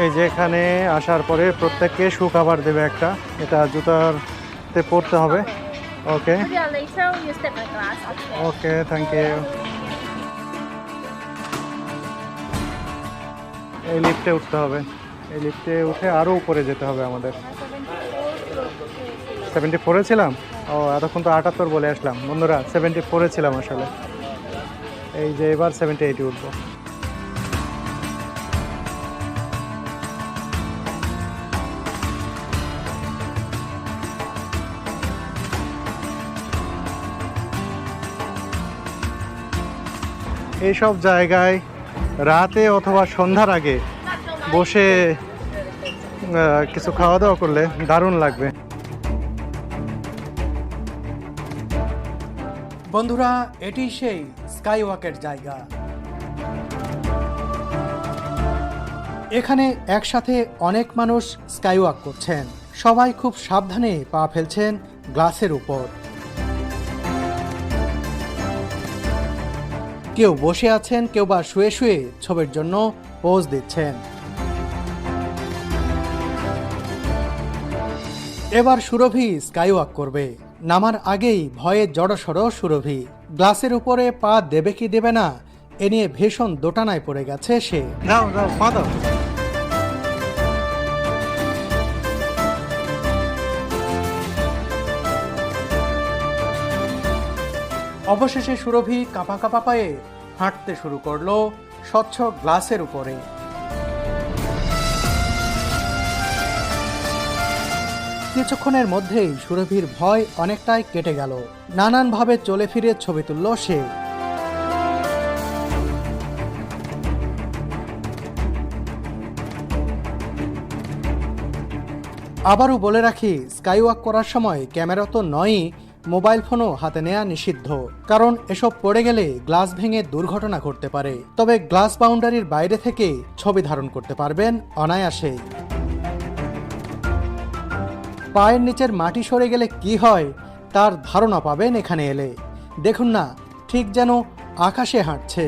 এই যে এখানে আসার পরে প্রত্যেককে শু খাবার দেবে একটা, এটা জুতাতে পরতে হবে। Okay Later you step in the glass. Okay, thank you. এই লিফটে উঠতে হবে, এই লিফটে উঠে আরও উপরে যেতে হবে আমাদের। 74-এ ছিলাম? ও এতক্ষণ তো 78 বলে আসলাম। বন্ধুরা 74-এ ছিলাম আসলে। এই যে এবার 78-এ উঠবো। এইসব জায়গায় রাতে অথবা সন্ধ্যার আগে বসে কিছু খাওয়া দাওয়া করলে দারুণ লাগবে। বন্ধুরা, এটি সেই স্কাই ওয়াকের জায়গা। এখানে একসাথে অনেক মানুষ স্কাই ওয়াক করছেন। সবাই খুব সাবধানে পা ফেলছেন গ্লাসের উপর। কেউ বসে আছেন, কেউ বা শুয়ে শুয়ে ছবির জন্য পোজ দিচ্ছেন। এবার সুরভি স্কাই ওয়াক করবে। নামার আগেই ভয়ে জড়সড় সুরভি। গ্লাসের উপরে পা দেবে কি দেবে না এ নিয়ে ভীষণ দোটানায় পড়ে গেছে সে। দাও দাও, পা দাও। অবশেষে সুরভি কাঁপা কাঁপা পায়ে হাঁটতে শুরু করলো স্বচ্ছ গ্লাসের উপরে। কিছুক্ষণের মধ্যেই সুরভির ভয় অনেকটাই কেটে গেল। নানানভাবে চলে ফিরে ছবি তুলল সে। আবারও বলে রাখি, স্কাই ওয়াক করার সময় ক্যামেরা তো নয়ই, মোবাইল ফোনও হাতে নেওয়া নিষিদ্ধ। কারণ এসব পড়ে গেলে গ্লাস ভেঙে দুর্ঘটনা ঘটতে পারে। তবে গ্লাস বাউন্ডারির বাইরে থেকে ছবি ধারণ করতে পারবেন অনায়াসেই। পায়ের নিচের মাটি সরে গেলে কি হয় তার ধারণা পাবেন এখানে এলে। দেখুন না, ঠিক যেন আকাশে হাঁটছে।